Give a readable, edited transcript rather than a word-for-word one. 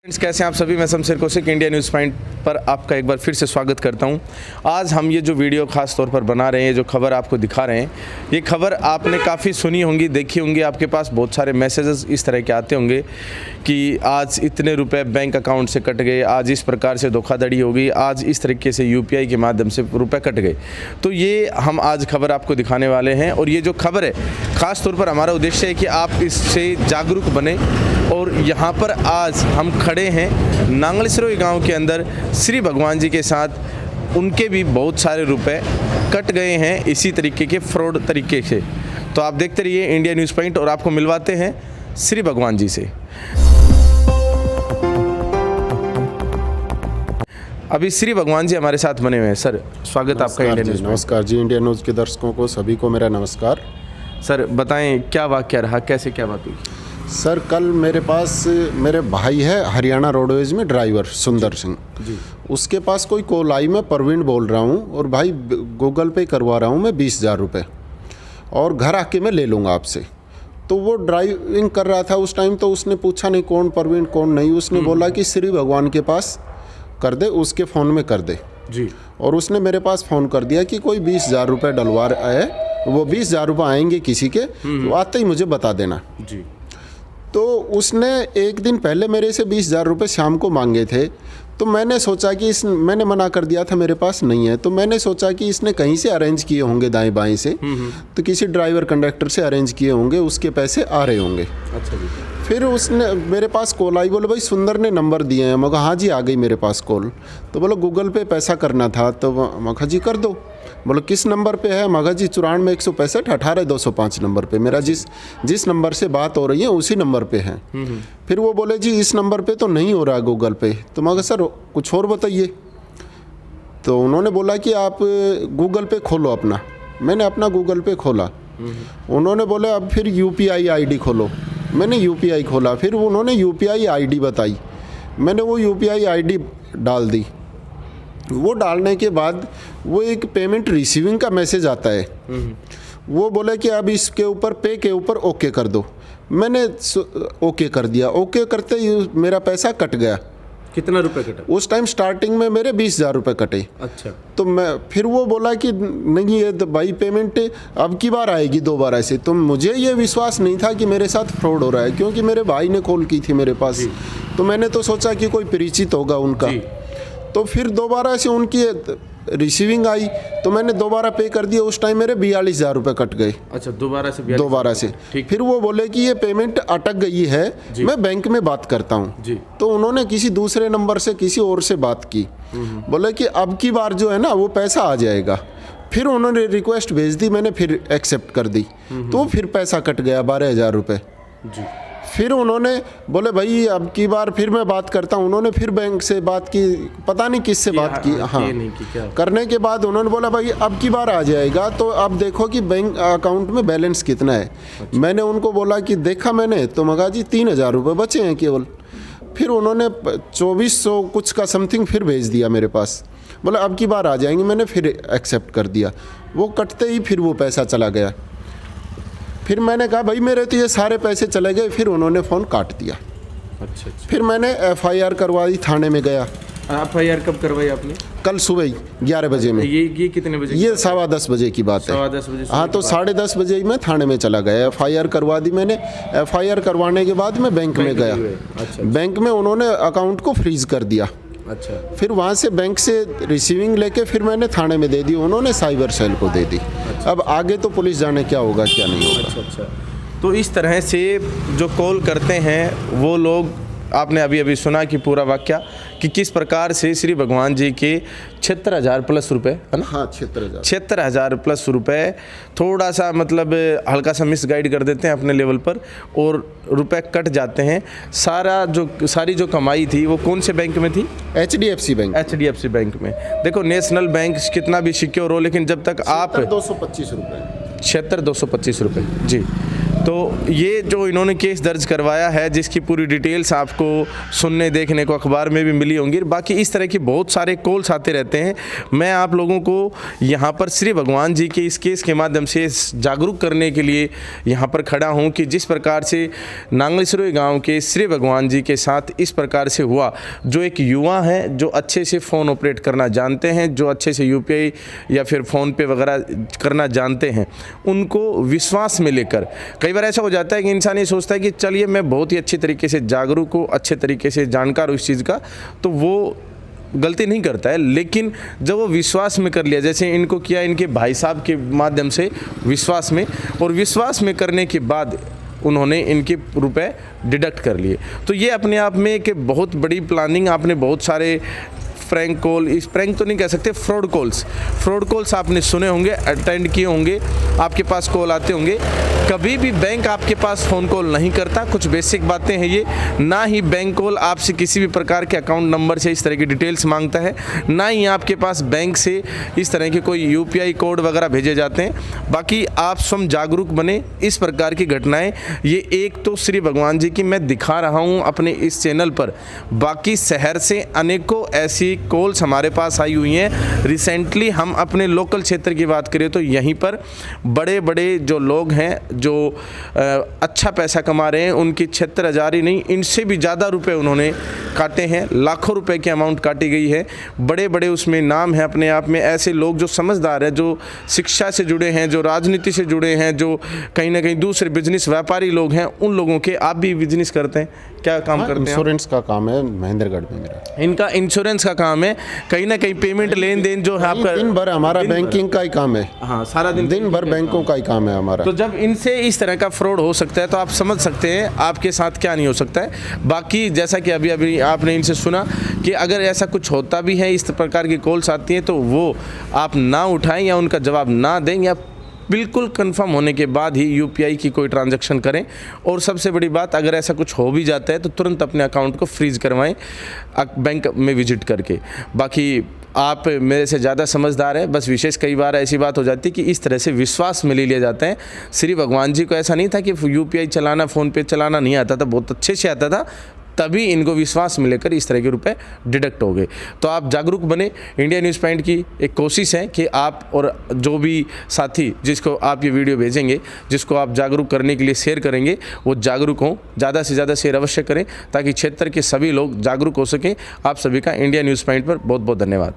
Friends, कैसे हैं आप सभी। मैं Shamsher Kaushik India news point पर आपका एक बार फिर से स्वागत करता हूं। आज हम ये जो वीडियो खास तौर पर बना रहे हैं, जो खबर आपको दिखा रहे हैं, ये खबर आपने काफ़ी सुनी होंगी, देखी होंगी। आपके पास बहुत सारे मैसेजेस इस तरह के आते होंगे कि आज इतने रुपए बैंक अकाउंट से कट गए, आज इस प्रकार से धोखाधड़ी हो गई, आज इस तरीके से UPI के माध्यम से रुपए कट गए। तो ये हम आज खबर आपको दिखाने वाले हैं और ये जो खबर है, ख़ास तौर पर हमारा उद्देश्य है कि आप इससे जागरूक बने। और यहाँ पर आज हम खड़े हैं नांगल गांव के अंदर श्री भगवान जी के साथ। उनके भी बहुत सारे रुपए कट गए हैं इसी तरीके के फ्रॉड तरीके से। तो आप देखते रहिए इंडिया न्यूज़ पॉइंट और आपको मिलवाते हैं श्री भगवान जी से। अभी श्री भगवान जी हमारे साथ बने हुए हैं। सर, स्वागत आपका इंडिया न्यूज़। नमस्कार जी, इंडिया न्यूज़ के दर्शकों को सभी को मेरा नमस्कार। सर बताएं, क्या वाकया रहा, कैसे क्या बात हुई? सर, कल मेरे पास मेरे भाई है हरियाणा रोडवेज में ड्राइवर सुंदर सिंह जी। उसके पास कोई कॉल आई, मैं प्रवीण बोल रहा हूँ और भाई गूगल पे करवा रहा हूँ मैं 20,000 रुपये और घर आके मैं ले लूँगा आपसे। तो वो ड्राइविंग कर रहा था उस टाइम, तो उसने पूछा नहीं कौन प्रवीण कौन नहीं। उसने बोला कि श्री भगवान के पास कर दे, उसके फ़ोन में कर दे जी। और उसने मेरे पास फ़ोन कर दिया कि कोई 20,000 रुपये डलवा है, वो 20,000 रुपये आएंगे किसी के, तो आते ही मुझे बता देना जी। तो उसने एक दिन पहले मेरे से 20,000 रुपये शाम को मांगे थे। तो मैंने सोचा कि मैंने मना कर दिया था, मेरे पास नहीं है। तो मैंने सोचा कि इसने कहीं से अरेंज किए होंगे दाएं बाएं से, तो किसी ड्राइवर कंडक्टर से अरेंज किए होंगे, उसके पैसे आ रहे होंगे। अच्छा जी। फिर उसने मेरे पास कॉल आई, बोले भाई सुंदर ने नंबर दिए हैं। मैं कहा हाँ जी, आ गई मेरे पास कॉल। तो बोलो गूगल पे पैसा करना था। तो मैं कहा जी कर दो। बोलो किस नंबर पे है? मगा जी 94,165 18,205 नंबर पे। मेरा जिस नंबर से बात हो रही है उसी नंबर पे है। फिर वो बोले जी इस नंबर पे तो नहीं हो रहा है गूगल पे। तो मगर सर कुछ और बताइए। तो उन्होंने बोला कि आप गूगल पे खोलो अपना। मैंने अपना गूगल पे खोला। उन्होंने बोला अब फिर UPI ID खोलो। मैंने UPI खोला, फिर उन्होंने UPI ID बताई। मैंने वो UPI ID डाल दी। वो डालने के बाद वो एक पेमेंट रिसीविंग का मैसेज आता है। वो बोले कि अब इसके ऊपर पे के ऊपर ओके कर दो। मैंने ओके कर दिया। ओके करते ही मेरा पैसा कट गया। कितना रुपए कटा? उस टाइम स्टार्टिंग में मेरे 20,000 रुपये कटे। अच्छा। तो मैं फिर वो बोला कि नहीं ये भाई पेमेंट अब की बार आएगी दोबारा से। तो मुझे ये विश्वास नहीं था कि मेरे साथ फ्रॉड हो रहा है, क्योंकि मेरे भाई ने कॉल की थी मेरे पास। तो मैंने तो सोचा कि कोई परिचित होगा उनका। तो फिर दोबारा से उनकी रिसीविंग आई, तो मैंने दोबारा पे कर दिया। उस टाइम मेरे 42,000 रुपये कट गए। अच्छा, दोबारा से फिर वो बोले कि ये पेमेंट अटक गई है, मैं बैंक में बात करता हूँ। तो उन्होंने किसी दूसरे नंबर से किसी और से बात की। बोले कि अब की बार जो है ना वो पैसा आ जाएगा। फिर उन्होंने रिक्वेस्ट भेज दी, मैंने फिर एक्सेप्ट कर दी। तो फिर पैसा कट गया 12,000 रुपये जी। फिर उन्होंने बोले भाई अब की बार फिर मैं बात करता हूँ। उन्होंने फिर बैंक से बात की, पता नहीं किससे बात की। हाँ, करने के बाद उन्होंने बोला भाई अब की बार आ जाएगा, तो अब देखो कि बैंक अकाउंट में बैलेंस कितना है। अच्छा। मैंने उनको बोला कि देखा मैंने, तो मगा जी 3,000 रुपये बचे हैं केवल। फिर उन्होंने 2,400 कुछ का समथिंग फिर भेज दिया मेरे पास। बोला अब की बार आ जाएंगे। मैंने फिर एक्सेप्ट कर दिया। वो कटते ही फिर वो पैसा चला गया। फिर मैंने कहा भाई मेरे तो ये सारे पैसे चले गए। फिर उन्होंने फ़ोन काट दिया। अच्छा। फिर मैंने FIR करवाई, थाने में गया। FIR कब करवाई आपने? कल सुबह ही 11 बजे में। ये कितने बजे? ये 10:15 बजे की बात है। 10:15 बजे? हाँ, तो 10:30 बजे ही मैं थाने में चला गया। FIR करवा दी मैंने। FIR करवाने के बाद मैं बैंक में गया। अच्छा। बैंक में उन्होंने अकाउंट को फ्रीज कर दिया। अच्छा। फिर वहाँ से बैंक से रिसीविंग लेके फिर मैंने थाने में दे दी। उन्होंने साइबर सेल को दे दी। अच्छा। अब आगे तो पुलिस जाने क्या होगा क्या नहीं होगा। अच्छा। तो इस तरह से जो कॉल करते हैं वो लोग, आपने अभी सुना कि पूरा वाक्या कि किस प्रकार से श्री भगवान जी के 76,000 प्लस रुपए, है ना? हाँ, 76,000 प्लस रुपए थोड़ा सा मतलब हल्का सा मिस गाइड कर देते हैं अपने लेवल पर और रुपए कट जाते हैं। सारी जो कमाई थी वो कौन से बैंक में थी? HDFC bank. HDFC बैंक में। देखो, नेशनल बैंक कितना भी सिक्योर हो, लेकिन जब तक आप 225 रुपये 76,225 रुपये जी। तो ये जो इन्होंने केस दर्ज करवाया है, जिसकी पूरी डिटेल्स आपको सुनने देखने को अखबार में भी मिली होंगी। बाकी इस तरह के बहुत सारे कॉल्स आते रहते हैं। मैं आप लोगों को यहाँ पर श्री भगवान जी के इस केस के माध्यम से जागरूक करने के लिए यहाँ पर खड़ा हूँ कि जिस प्रकार से नांगलसिरोई गांव के श्री भगवान जी के साथ इस प्रकार से हुआ, जो एक युवा है जो अच्छे से फ़ोन ऑपरेट करना जानते हैं, जो अच्छे से यूपीआई या फिर फ़ोन पे वगैरह करना जानते हैं, उनको विश्वास में लेकर कई बार ऐसा हो जाता है कि इंसान ये सोचता है कि चलिए मैं बहुत ही अच्छे तरीके से जागरूक हूँ, अच्छे तरीके से जानकार हूँ इस चीज़ का, तो वो गलती नहीं करता है। लेकिन जब वो विश्वास में कर लिया, जैसे इनको किया इनके भाई साहब के माध्यम से विश्वास में, और विश्वास में करने के बाद उन्होंने इनके रुपए डिडक्ट कर लिए, तो ये अपने आप में एक बहुत बड़ी प्लानिंग। आपने बहुत सारे प्रैंक कॉल, इस प्रैंक तो नहीं कह सकते, फ्रॉड कॉल्स आपने सुने होंगे, अटेंड किए होंगे, आपके पास कॉल आते होंगे। कभी भी बैंक आपके पास फ़ोन कॉल नहीं करता, कुछ बेसिक बातें हैं ये। ना ही बैंक कॉल आपसे किसी भी प्रकार के अकाउंट नंबर से इस तरह की डिटेल्स मांगता है, ना ही आपके पास बैंक से इस तरह के कोई यूपीआई कोड वगैरह भेजे जाते हैं। बाकी आप स्वयं जागरूक बने। इस प्रकार की घटनाएं, ये एक तो श्री भगवान जी की मैं दिखा रहा हूँ अपने इस चैनल पर, बाकी शहर से अनेकों ऐसी कॉल्स हमारे पास आई हुई हैं। रिसेंटली हम अपने लोकल क्षेत्र की बात करें तो यहीं पर बड़े बड़े जो लोग हैं, जो अच्छा पैसा कमा रहे हैं, उनकी 76,000 ही नहीं, इनसे भी ज़्यादा रुपए उन्होंने काटे हैं। लाखों रुपए की अमाउंट काटी गई है। बड़े बड़े उसमें नाम है अपने आप में, ऐसे लोग जो समझदार हैं, जो शिक्षा से जुड़े हैं, जो राजनीति से जुड़े हैं, जो कहीं ना कहीं दूसरे बिजनेस व्यापारी लोग हैं, उन लोगों के। आप भी बिजनेस करते हैं, क्या काम करते हैं? इंश्योरेंस का काम है महेंद्रगढ़ में मेरा। इनका इंश्योरेंस का काम है, कहीं ना कहीं पेमेंट लेन देन जो है आपका दिन भर हमारा बैंकिंग का ही काम है। हाँ, सारा दिन भर बैंकों का ही काम है हमारा। तो जब इनसे इस तरह का फ्रॉड हो सकता है तो आप समझ सकते हैं आपके साथ क्या नहीं हो सकता है। बाकी जैसा कि अभी आपने इनसे सुना कि अगर ऐसा कुछ होता भी है, इस प्रकार की कॉल्स आती हैं, तो वो आप ना उठाएं या उनका जवाब ना दें, या बिल्कुल कंफर्म होने के बाद ही यूपीआई की कोई ट्रांजैक्शन करें। और सबसे बड़ी बात, अगर ऐसा कुछ हो भी जाता है तो तुरंत अपने अकाउंट को फ्रीज करवाएं बैंक में विजिट करके। बाकी आप मेरे से ज़्यादा समझदार है, बस विशेष कई बार ऐसी बात हो जाती है कि इस तरह से विश्वास में ले लिया जाता है। श्री भगवान जी को ऐसा नहीं था कि यूपीआई चलाना, फ़ोन पे चलाना नहीं आता था, बहुत अच्छे से आता था, तभी इनको विश्वास में लेकर इस तरह के रुपए डिडक्ट हो गए। तो आप जागरूक बने। इंडिया न्यूज़ पॉइंट की एक कोशिश है कि आप और जो भी साथी जिसको आप ये वीडियो भेजेंगे, जिसको आप जागरूक करने के लिए शेयर करेंगे, वो जागरूक हों। ज़्यादा से ज़्यादा शेयर अवश्य करें ताकि क्षेत्र के सभी लोग जागरूक हो सकें। आप सभी का इंडिया न्यूज़ पॉइंट पर बहुत बहुत धन्यवाद।